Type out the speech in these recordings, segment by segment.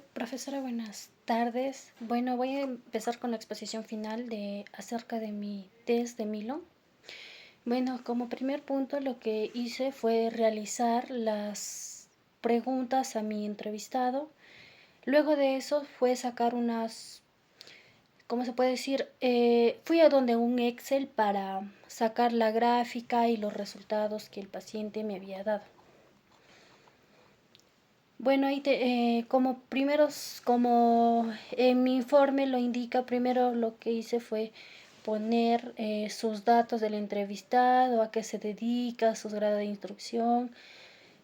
Profesora, buenas tardes. Bueno, voy a empezar con la exposición final acerca de mi test de Milo. Bueno, como primer punto lo que hice fue realizar las preguntas a mi entrevistado. Luego de eso fue sacar ¿cómo se puede decir? Fui a donde un Excel para sacar la gráfica y los resultados que el paciente me había dado. Bueno, como en mi informe lo indica, primero lo que hice fue poner sus datos del entrevistado, a qué se dedica, sus grados de instrucción,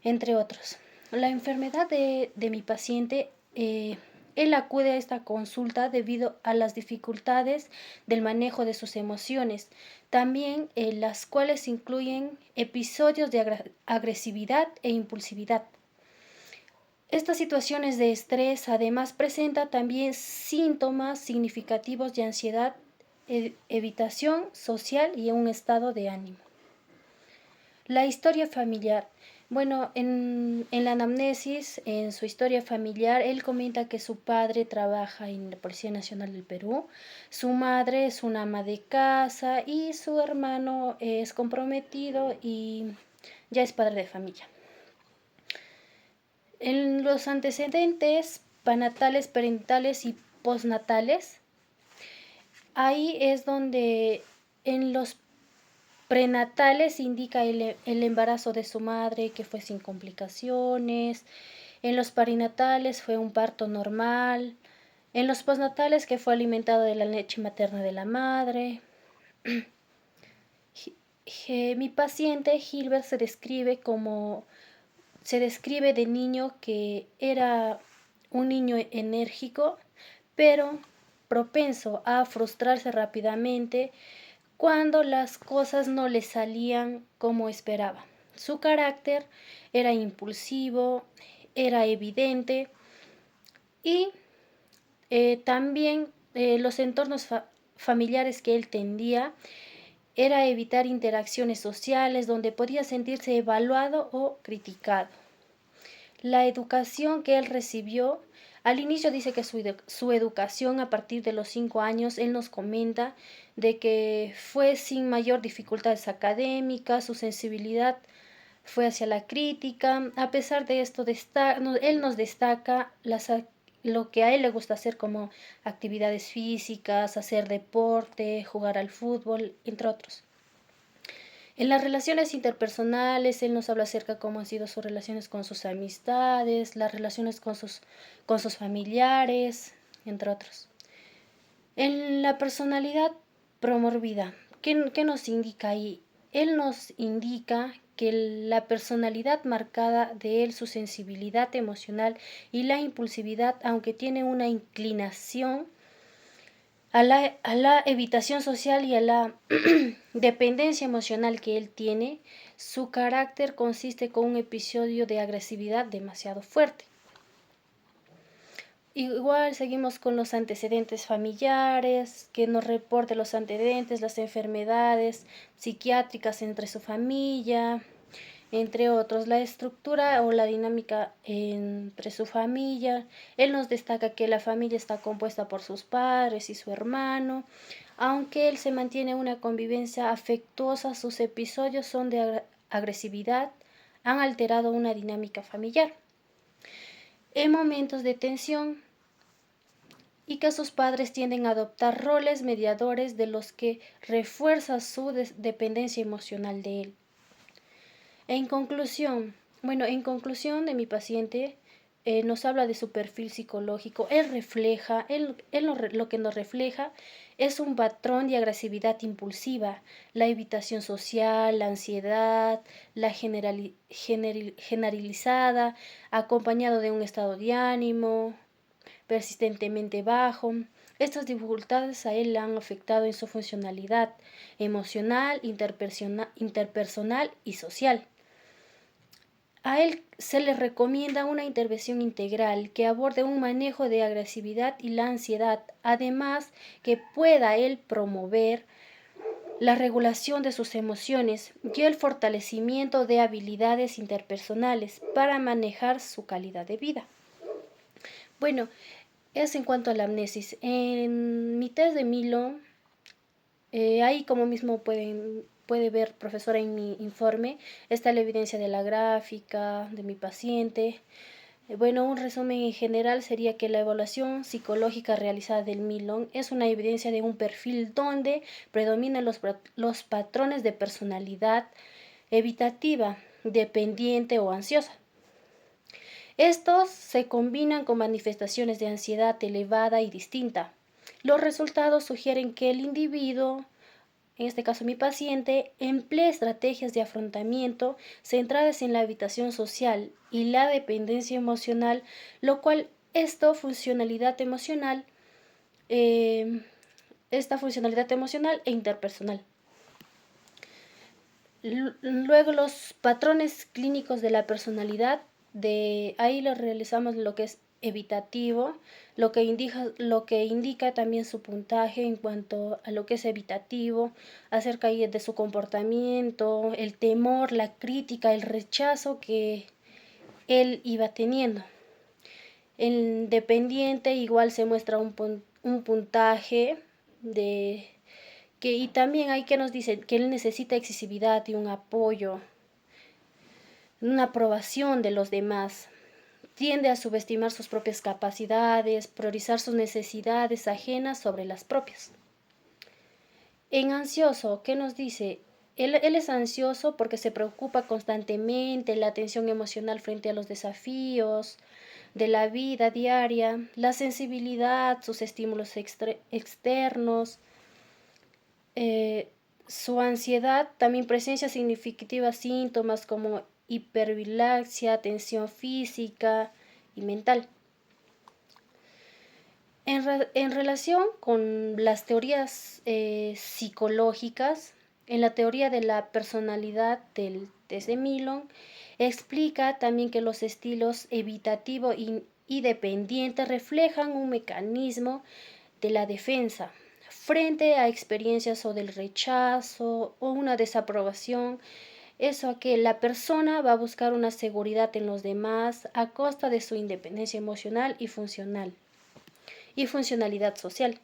entre otros. La enfermedad de mi paciente, él acude a esta consulta debido a las dificultades del manejo de sus emociones, también las cuales incluyen episodios de agresividad e impulsividad. Estas situaciones de estrés además presenta también síntomas significativos de ansiedad, evitación social y un estado de ánimo. La historia familiar. Bueno, en la anamnesis, en su historia familiar, él comenta que su padre trabaja en la Policía Nacional del Perú, su madre es una ama de casa y su hermano es comprometido y ya es padre de familia. En los antecedentes prenatales, perinatalles y postnatales, ahí es donde en los prenatales indica el embarazo de su madre que fue sin complicaciones, en los perinatales fue un parto normal, en los postnatales que fue alimentado de la leche materna de la madre. Mi paciente Gilbert se describe de niño que era un niño enérgico, pero propenso a frustrarse rápidamente cuando las cosas no le salían como esperaba. Su carácter era impulsivo, era evidente y también los entornos familiares que él tendía era evitar interacciones sociales donde podía sentirse evaluado o criticado. La educación que él recibió, al inicio dice que su educación a partir de los 5 años, él nos comenta de que fue sin mayor dificultades académicas, su sensibilidad fue hacia la crítica. A pesar de esto, él nos destaca lo que a él le gusta hacer como actividades físicas, hacer deporte, jugar al fútbol, entre otros. En las relaciones interpersonales, él nos habla acerca de cómo han sido sus relaciones con sus amistades, las relaciones con sus familiares, entre otros. En la personalidad promovida, ¿qué nos indica ahí? Él nos indica que la personalidad marcada de él, su sensibilidad emocional y la impulsividad, aunque tiene una inclinación a la evitación social y a la dependencia emocional que él tiene, su carácter consiste con un episodio de agresividad demasiado fuerte. Igual seguimos con los antecedentes familiares, que nos reporte los antecedentes, las enfermedades psiquiátricas entre su familia, entre otros, la estructura o la dinámica entre su familia. Él nos destaca que la familia está compuesta por sus padres y su hermano. Aunque él se mantiene una convivencia afectuosa, sus episodios son de agresividad, han alterado una dinámica familiar. En momentos de tensión, y que sus padres tienden a adoptar roles mediadores de los que refuerza su dependencia emocional de él. En conclusión de mi paciente, nos habla de su perfil psicológico. Lo que nos refleja es un patrón de agresividad impulsiva, la evitación social, la ansiedad, la generalizada, acompañado de un estado de ánimo persistentemente bajo. Estas dificultades a él le han afectado en su funcionalidad emocional, interpersonal y social. A él se le recomienda una intervención integral que aborde un manejo de agresividad y la ansiedad, además que pueda él promover la regulación de sus emociones y el fortalecimiento de habilidades interpersonales para manejar su calidad de vida. Bueno, es en cuanto a la amnesis. En mi test de Milo, ahí como mismo puede ver, profesora, en mi informe, está la evidencia de la gráfica, de mi paciente. Bueno, un resumen en general sería que la evaluación psicológica realizada del Milon es una evidencia de un perfil donde predominan los patrones de personalidad evitativa, dependiente o ansiosa. Estos se combinan con manifestaciones de ansiedad elevada y distinta. Los resultados sugieren que el individuo, en este caso mi paciente, emplea estrategias de afrontamiento centradas en la evitación social y la dependencia emocional, lo cual esta funcionalidad emocional e interpersonal. Luego los patrones clínicos de la personalidad, de ahí lo realizamos lo que es evitativo, lo que indica también su puntaje en cuanto a lo que es evitativo, acerca de su comportamiento, el temor, la crítica, el rechazo que él iba teniendo. El dependiente igual se muestra un puntaje y también hay que nos dice que él necesita excesividad y un apoyo, una aprobación de los demás. Tiende a subestimar sus propias capacidades, priorizar sus necesidades ajenas sobre las propias. En ansioso, ¿qué nos dice? Él es ansioso porque se preocupa constantemente, la atención emocional frente a los desafíos de la vida diaria, la sensibilidad, sus estímulos externos, su ansiedad también presencia significativa síntomas como hipervigilancia, tensión física y mental. En relación con las teorías psicológicas, en la teoría de la personalidad del test de Milon, explica también que los estilos evitativo y dependiente reflejan un mecanismo de la defensa frente a experiencias o del rechazo o una desaprobación. Eso a que la persona va a buscar una seguridad en los demás a costa de su independencia emocional y funcional y funcionalidad social.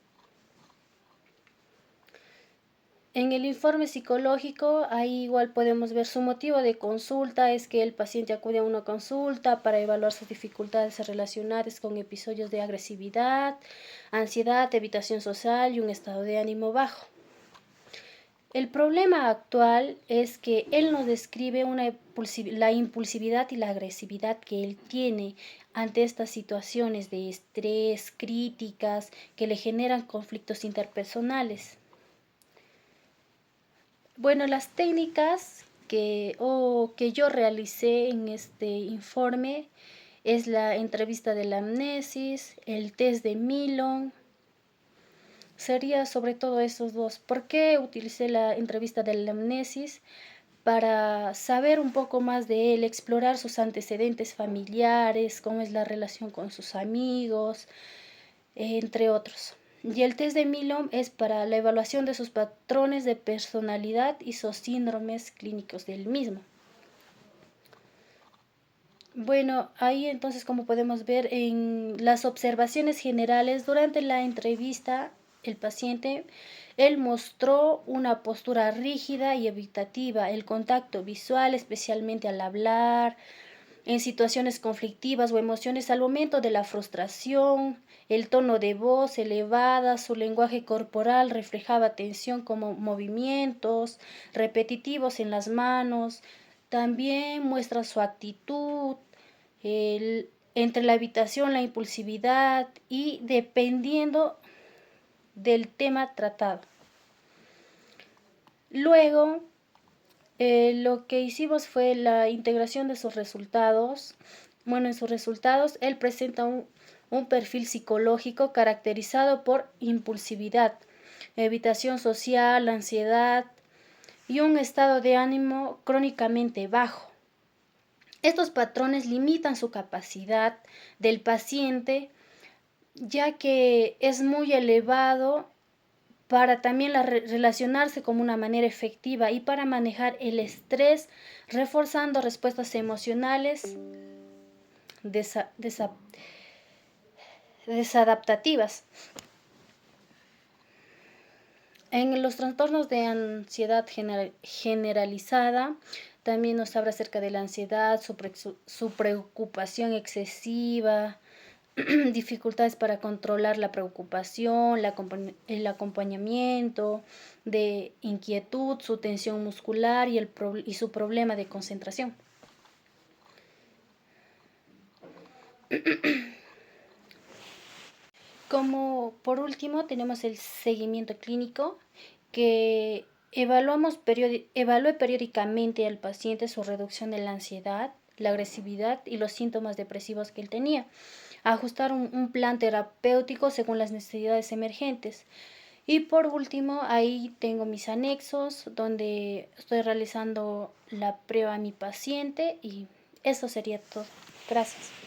En el informe psicológico, ahí igual podemos ver su motivo de consulta, es que el paciente acude a una consulta para evaluar sus dificultades relacionadas con episodios de agresividad, ansiedad, evitación social y un estado de ánimo bajo. El problema actual es que él nos describe la impulsividad y la agresividad que él tiene ante estas situaciones de estrés, críticas, que le generan conflictos interpersonales. Bueno, las técnicas que yo realicé en este informe es la entrevista de la amnesis, el test de Milon. Sería sobre todo esos dos. ¿Por qué utilicé la entrevista de la amnesis? Para saber un poco más de él, explorar sus antecedentes familiares, cómo es la relación con sus amigos, entre otros. Y el test de Milon es para la evaluación de sus patrones de personalidad y sus síndromes clínicos del mismo. Bueno, ahí entonces, como podemos ver en las observaciones generales durante la entrevista, el paciente, él mostró una postura rígida y evitativa, el contacto visual, especialmente al hablar, en situaciones conflictivas o emociones al momento de la frustración, el tono de voz elevada, su lenguaje corporal reflejaba tensión como movimientos repetitivos en las manos, también muestra su actitud, entre la evitación, la impulsividad y dependiendo del tema tratado. Luego, lo que hicimos fue la integración de sus resultados. Bueno, en sus resultados, él presenta un perfil psicológico caracterizado por impulsividad, evitación social, ansiedad y un estado de ánimo crónicamente bajo. Estos patrones limitan su capacidad del paciente, ya que es muy elevado para también relacionarse como una manera efectiva y para manejar el estrés, reforzando respuestas emocionales desadaptativas. En los trastornos de ansiedad generalizada, también nos habla acerca de la ansiedad, su preocupación excesiva, dificultades para controlar la preocupación, el acompañamiento de inquietud, su tensión muscular y su problema de concentración. Como por último tenemos el seguimiento clínico, que evalúe periódicamente al paciente su reducción de la ansiedad, la agresividad y los síntomas depresivos que él tenía. Ajustar un plan terapéutico según las necesidades emergentes. Y por último, ahí tengo mis anexos donde estoy realizando la prueba a mi paciente y eso sería todo. Gracias.